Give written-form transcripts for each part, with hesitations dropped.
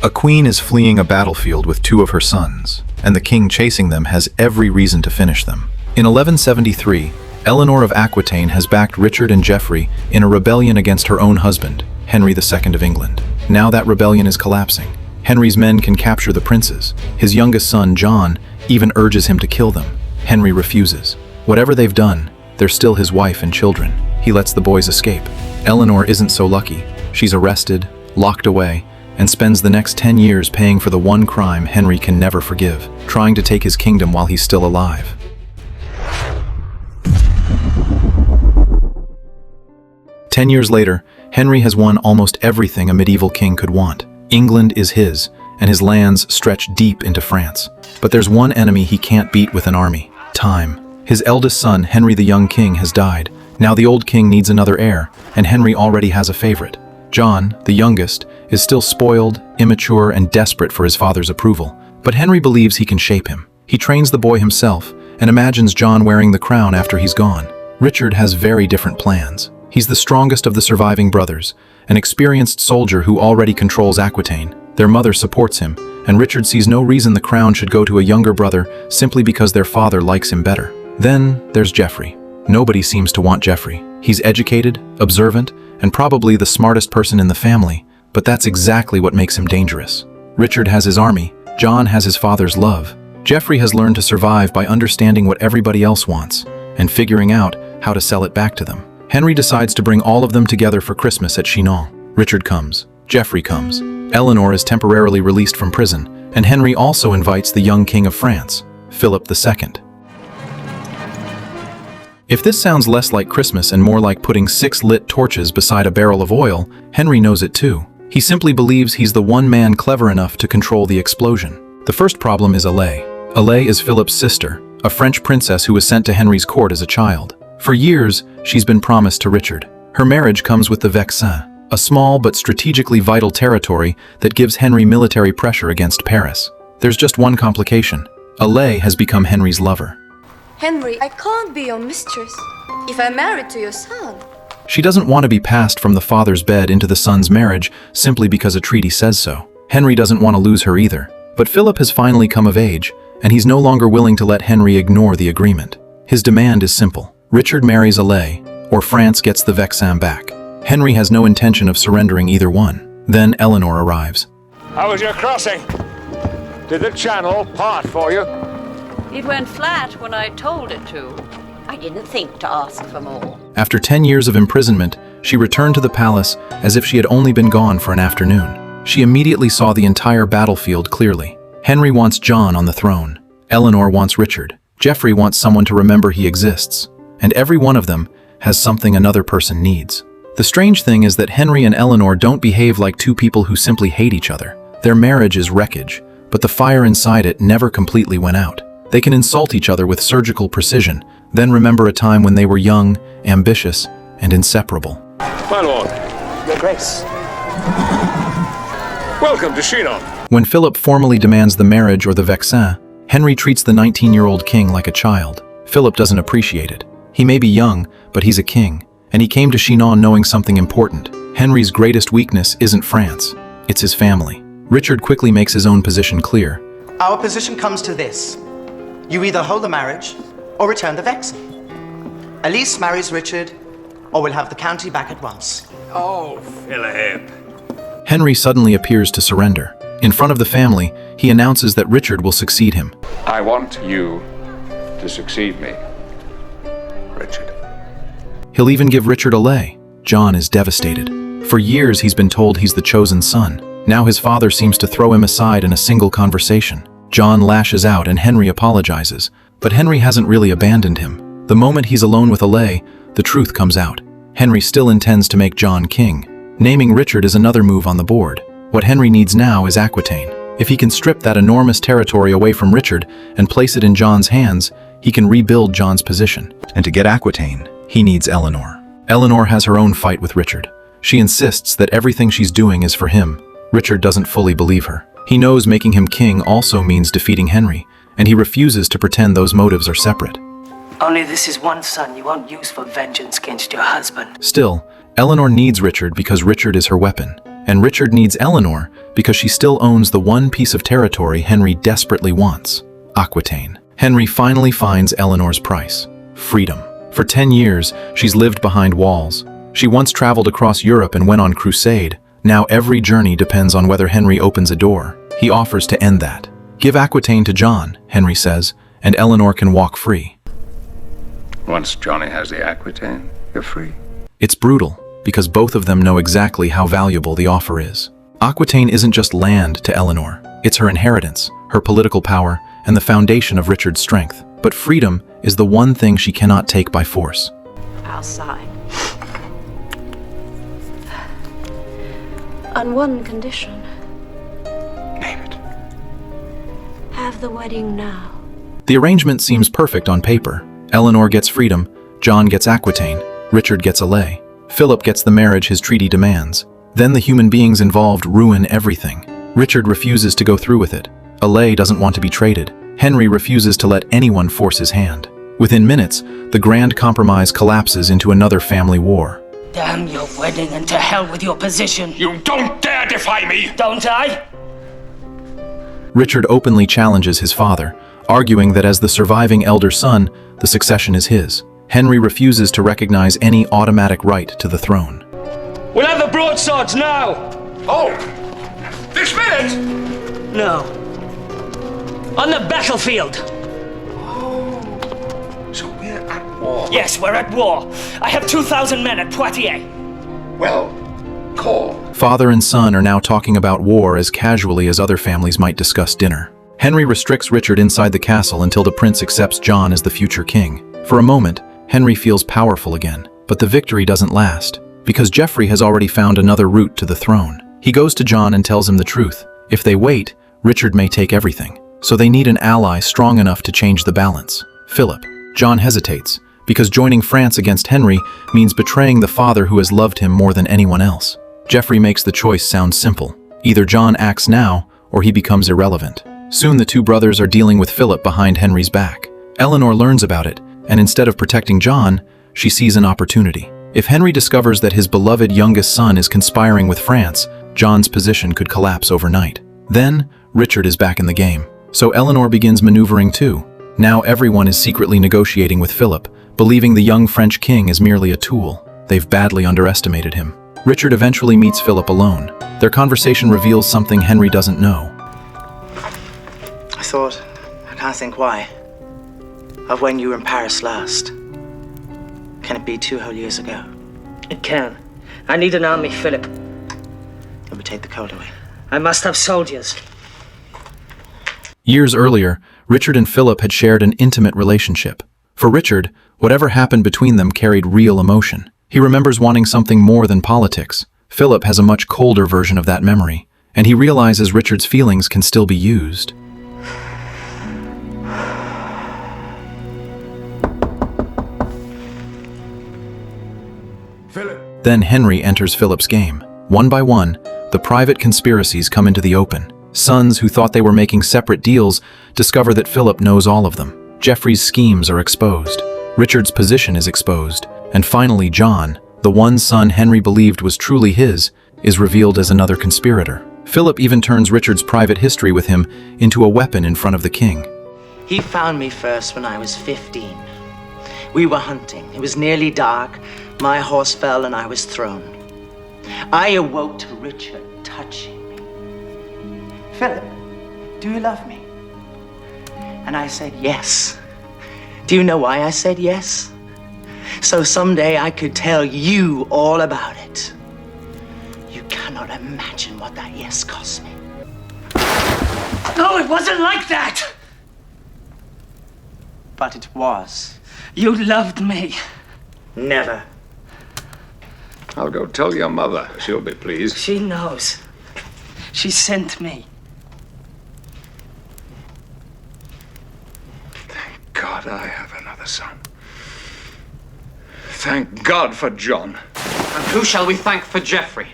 A queen is fleeing a battlefield with two of her sons, and the king chasing them has every reason to finish them. In 1173, Eleanor of Aquitaine has backed Richard and Geoffrey in a rebellion against her own husband, Henry II of England. Now that rebellion is collapsing. Henry's men can capture the princes. His youngest son, John, even urges him to kill them. Henry refuses. Whatever they've done, they're still his wife and children. He lets the boys escape. Eleanor isn't so lucky. She's arrested, locked away, and spends the next 10 years paying for the one crime Henry can never forgive, trying to take his kingdom while he's still alive. Ten years later, Henry has won almost everything a medieval king could want. England is his, and his lands stretch deep into France. But there's one enemy he can't beat with an army: time. His eldest son, Henry the young king, has died. Now the old king needs another heir, and Henry already has a favorite. John, the youngest, is still spoiled, immature, and desperate for his father's approval. But Henry believes he can shape him. He trains the boy himself, and imagines John wearing the crown after he's gone. Richard has very different plans. He's the strongest of the surviving brothers, an experienced soldier who already controls Aquitaine. Their mother supports him, and Richard sees no reason the crown should go to a younger brother simply because their father likes him better. Then there's Geoffrey. Nobody seems to want Geoffrey. He's educated, observant, and probably the smartest person in the family, but that's exactly what makes him dangerous. Richard has his army, John has his father's love. Geoffrey has learned to survive by understanding what everybody else wants, and figuring out how to sell it back to them. Henry decides to bring all of them together for Christmas at Chinon. Richard comes. Geoffrey comes. Eleanor is temporarily released from prison, and Henry also invites the young king of France, Philip II. If this sounds less like Christmas and more like putting 6 lit torches beside a barrel of oil, Henry knows it too. He simply believes he's the one man clever enough to control the explosion. The first problem is Alais. Alais is Philip's sister, a French princess who was sent to Henry's court as a child. For years, she's been promised to Richard. Her marriage comes with the Vexin, a small but strategically vital territory that gives Henry military pressure against Paris. There's just one complication. Alais has become Henry's lover. Henry, I can't be your mistress if I'm married to your son. She doesn't want to be passed from the father's bed into the son's marriage simply because a treaty says so. Henry doesn't want to lose her either. But Philip has finally come of age, and he's no longer willing to let Henry ignore the agreement. His demand is simple. Richard marries Alais, or France gets the Vexin back. Henry has no intention of surrendering either one. Then Eleanor arrives. How was your crossing? Did the channel part for you? It went flat when I told it to. I didn't think to ask for more. After 10 years of imprisonment, she returned to the palace as if she had only been gone for an afternoon. She immediately saw the entire battlefield clearly. Henry wants John on the throne. Eleanor wants Richard. Geoffrey wants someone to remember he exists. And every one of them has something another person needs. The strange thing is that Henry and Eleanor don't behave like two people who simply hate each other. Their marriage is wreckage, but the fire inside it never completely went out. They can insult each other with surgical precision, then remember a time when they were young, ambitious, and inseparable. My lord. Your Grace. Welcome to Chinon. When Philip formally demands the marriage or the Vexin, Henry treats the 19-year-old king like a child. Philip doesn't appreciate it. He may be young, but he's a king, and he came to Chinon knowing something important. Henry's greatest weakness isn't France, it's his family. Richard quickly makes his own position clear. Our position comes to this. You either hold the marriage or return the Vexin. Elise marries Richard, or we'll have the county back at once. Oh, Philip. Henry suddenly appears to surrender. In front of the family, he announces that Richard will succeed him. I want you to succeed me, Richard. He'll even give Richard Alais. John is devastated. For years he's been told he's the chosen son. Now his father seems to throw him aside in a single conversation. John lashes out and Henry apologizes, but Henry hasn't really abandoned him. The moment he's alone with Alais, the truth comes out. Henry still intends to make John king. Naming Richard is another move on the board. What Henry needs now is Aquitaine. If he can strip that enormous territory away from Richard and place it in John's hands, he can rebuild John's position. And to get Aquitaine, he needs Eleanor. Eleanor has her own fight with Richard. She insists that everything she's doing is for him. Richard doesn't fully believe her. He knows making him king also means defeating Henry, and he refuses to pretend those motives are separate. Only this is one son you won't use for vengeance against your husband. Still, Eleanor needs Richard because Richard is her weapon. and Richard needs Eleanor because she still owns the one piece of territory Henry desperately wants, Aquitaine. Henry finally finds Eleanor's price: freedom. For 10 years, she's lived behind walls. She once traveled across Europe and went on crusade. Now every journey depends on whether Henry opens a door. He offers to end that. "Give Aquitaine to John," Henry says, "and Eleanor can walk free." Once Johnny has the Aquitaine, you're free. It's brutal, because both of them know exactly how valuable the offer is. Aquitaine isn't just land to Eleanor. It's her inheritance, her political power, and the foundation of Richard's strength. But freedom is the one thing she cannot take by force. I'll sign. On one condition. Name it. Have the wedding now. The arrangement seems perfect on paper. Eleanor gets freedom, John gets Aquitaine, Richard gets a lay. Philip gets the marriage his treaty demands. Then the human beings involved ruin everything. Richard refuses to go through with it. Alay doesn't want to be traded. Henry refuses to let anyone force his hand. Within minutes, the grand compromise collapses into another family war. Damn your wedding and to hell with your position. You don't dare defy me! Don't I? Richard openly challenges his father, arguing that as the surviving elder son, the succession is his. Henry refuses to recognize any automatic right to the throne. We'll have the broadswords now! Oh! This minute! No. On the battlefield! So we're at war. Yes, we're at war. I have 2,000 men at Poitiers. Well, call. Father and son are now talking about war as casually as other families might discuss dinner. Henry restricts Richard inside the castle until the prince accepts John as the future king. For a moment, Henry feels powerful again, but the victory doesn't last, because Geoffrey has already found another route to the throne. He goes to John and tells him the truth. If they wait, Richard may take everything. So they need an ally strong enough to change the balance. Philip. John hesitates, because joining France against Henry means betraying the father who has loved him more than anyone else. Geoffrey makes the choice sound simple. Either John acts now, or he becomes irrelevant. Soon the two brothers are dealing with Philip behind Henry's back. Eleanor learns about it, and instead of protecting John, she sees an opportunity. If Henry discovers that his beloved youngest son is conspiring with France, John's position could collapse overnight. Then, Richard is back in the game. So Eleanor begins maneuvering too. Now everyone is secretly negotiating with Philip, believing the young French king is merely a tool. They've badly underestimated him. Richard eventually meets Philip alone. Their conversation reveals something Henry doesn't know. I thought, I can't think why, of when you were in Paris last. Can it be 2 whole years ago? It can. I need an army, Philip. It would take the cold away. I must have soldiers. Years earlier, Richard and Philip had shared an intimate relationship. For Richard, whatever happened between them carried real emotion. He remembers wanting something more than politics. Philip has a much colder version of that memory, and he realizes Richard's feelings can still be used. Philip. Then Henry enters Philip's game. One by one, the private conspiracies come into the open. Sons who thought they were making separate deals discover that Philip knows all of them. Geoffrey's schemes are exposed. Richard's position is exposed. And finally, John, the one son Henry believed was truly his, is revealed as another conspirator. Philip even turns Richard's private history with him into a weapon in front of the king. He found me first when I was 15. We were hunting. It was nearly dark. My horse fell and I was thrown. I awoke to Richard touching me. "Philip, do you love me?" And I said yes. Do you know why I said yes? So someday I could tell you all about it. You cannot imagine what that yes cost me. No, it wasn't like that! But it was. You loved me. Never. I'll go tell your mother. She'll be pleased. She knows. She sent me. Thank God I have another son. Thank God for John. And who shall we thank for Geoffrey?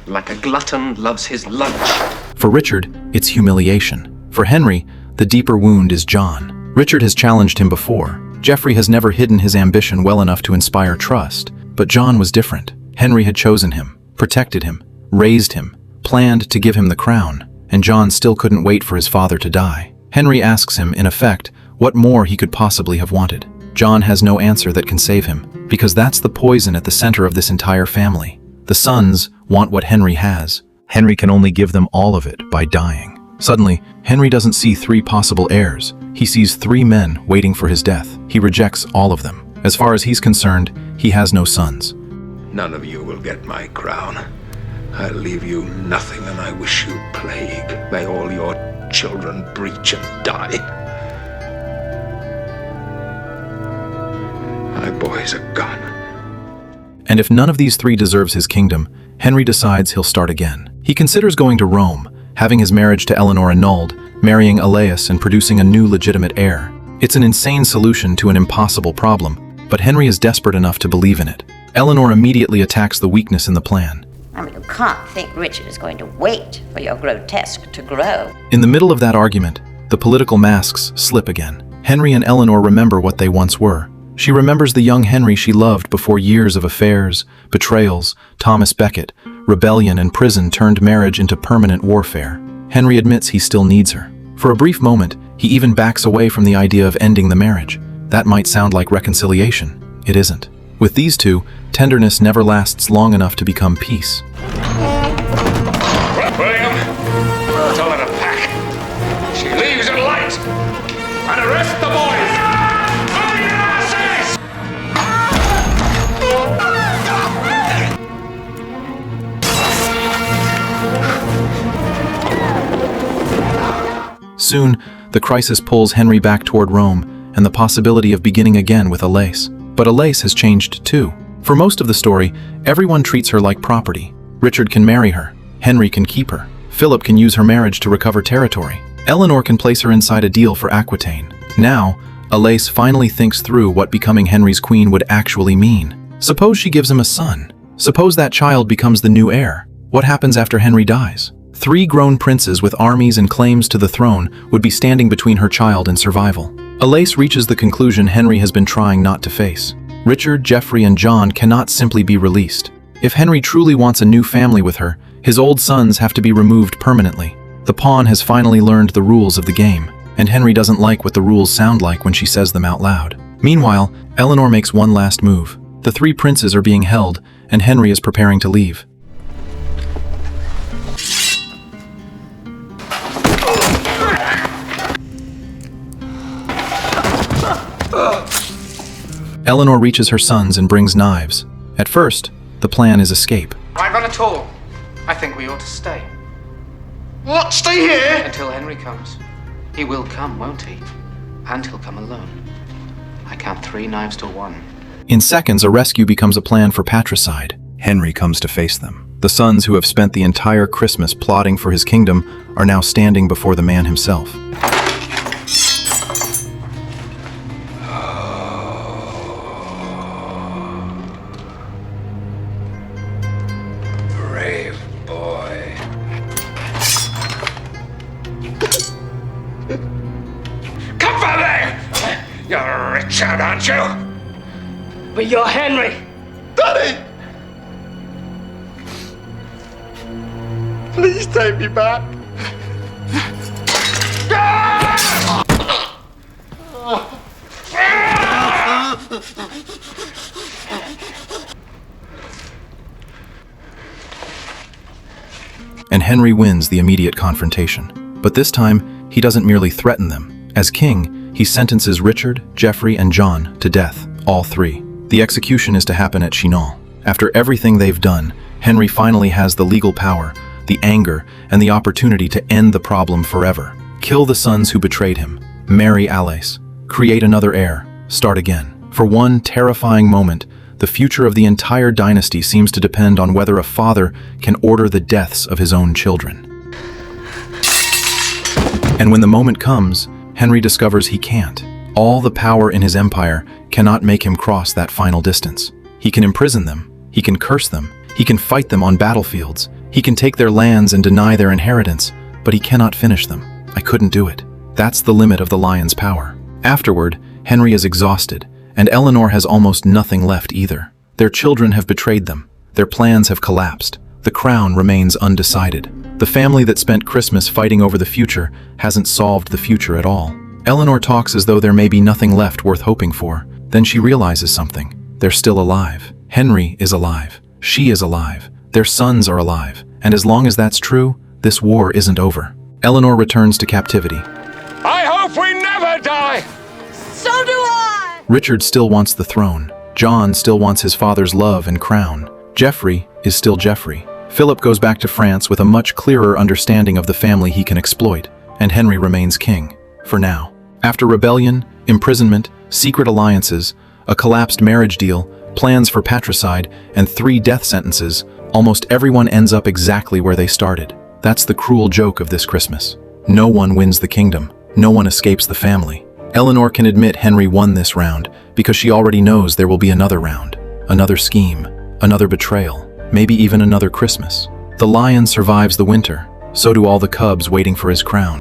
Like a glutton loves his lunch. For Richard, it's humiliation. For Henry, the deeper wound is John. Richard has challenged him before. Geoffrey has never hidden his ambition well enough to inspire trust. But John was different. Henry had chosen him, protected him, raised him, planned to give him the crown, and John still couldn't wait for his father to die. Henry asks him, in effect, what more he could possibly have wanted. John has no answer that can save him, because that's the poison at the center of this entire family. The sons want what Henry has. Henry can only give them all of it by dying. Suddenly, Henry doesn't see 3 possible heirs. He sees 3 men waiting for his death. He rejects all of them. As far as he's concerned, he has no sons. None of you will get my crown. I leave you nothing, and I wish you plague. May all your children breach and die. My boys are gone. And if none of these 3 deserves his kingdom, Henry decides he'll start again. He considers going to Rome, having his marriage to Eleanor annulled, marrying Elias and producing a new legitimate heir. It's an insane solution to an impossible problem, but Henry is desperate enough to believe in it. Eleanor immediately attacks the weakness in the plan. I mean, you can't think Richard is going to wait for your grotesque to grow. In the middle of that argument, the political masks slip again. Henry and Eleanor remember what they once were. She remembers the young Henry she loved before years of affairs, betrayals, Thomas Becket, rebellion and prison turned marriage into permanent warfare. Henry admits he still needs her. For a brief moment, he even backs away from the idea of ending the marriage. That might sound like reconciliation. It isn't. With these 2, tenderness never lasts long enough to become peace. William, tell her to pack. She leaves at light. And arrest the boys. Hurry your asses! Soon, the crisis pulls Henry back toward Rome and the possibility of beginning again with Elias. But Elias has changed too. For most of the story, everyone treats her like property. Richard can marry her. Henry can keep her. Philip can use her marriage to recover territory. Eleanor can place her inside a deal for Aquitaine. Now, Elias finally thinks through what becoming Henry's queen would actually mean. Suppose she gives him a son. Suppose that child becomes the new heir. What happens after Henry dies? 3 grown princes with armies and claims to the throne would be standing between her child and survival. Elias reaches the conclusion Henry has been trying not to face. Richard, Geoffrey, and John cannot simply be released. If Henry truly wants a new family with her, his old sons have to be removed permanently. The pawn has finally learned the rules of the game, and Henry doesn't like what the rules sound like when she says them out loud. Meanwhile, Eleanor makes one last move. The 3 princes are being held, and Henry is preparing to leave. Eleanor reaches her sons and brings knives. At first, the plan is escape. Why run at all? I think we ought to stay. What? Stay here? Until Henry comes. He will come, won't he? And he'll come alone. I count 3 knives to 1. In seconds, a rescue becomes a plan for patricide. Henry comes to face them. The sons who have spent the entire Christmas plotting for his kingdom are now standing before the man himself. Brave boy. Come for me! You're Richard, aren't you? But you're Henry! Daddy! Please take me back. And Henry wins the immediate confrontation. But this time, he doesn't merely threaten them. As king, he sentences Richard, Geoffrey, and John to death, all 3. The execution is to happen at Chinon. After everything they've done, Henry finally has the legal power, the anger, and the opportunity to end the problem forever. Kill the sons who betrayed him, marry Alice, create another heir, start again. For one terrifying moment, the future of the entire dynasty seems to depend on whether a father can order the deaths of his own children. And when the moment comes, Henry discovers he can't. All the power in his empire cannot make him cross that final distance. He can imprison them, he can curse them, he can fight them on battlefields, he can take their lands and deny their inheritance, but he cannot finish them. I couldn't do it. That's the limit of the lion's power. Afterward, Henry is exhausted, and Eleanor has almost nothing left either. Their children have betrayed them. Their plans have collapsed. The crown remains undecided. The family that spent Christmas fighting over the future hasn't solved the future at all. Eleanor talks as though there may be nothing left worth hoping for. Then she realizes something. They're still alive. Henry is alive. She is alive. Their sons are alive. And as long as that's true, this war isn't over. Eleanor returns to captivity. I hope we never die! So do I! Richard still wants the throne. John still wants his father's love and crown. Geoffrey is still Geoffrey. Philip goes back to France with a much clearer understanding of the family he can exploit, and Henry remains king, for now. After rebellion, imprisonment, secret alliances, a collapsed marriage deal, plans for patricide, and 3 death sentences, almost everyone ends up exactly where they started. That's the cruel joke of this Christmas. No one wins the kingdom. No one escapes the family. Eleanor can admit Henry won this round because she already knows there will be another round, another scheme, another betrayal, maybe even another Christmas. The lion survives the winter, so do all the cubs waiting for his crown.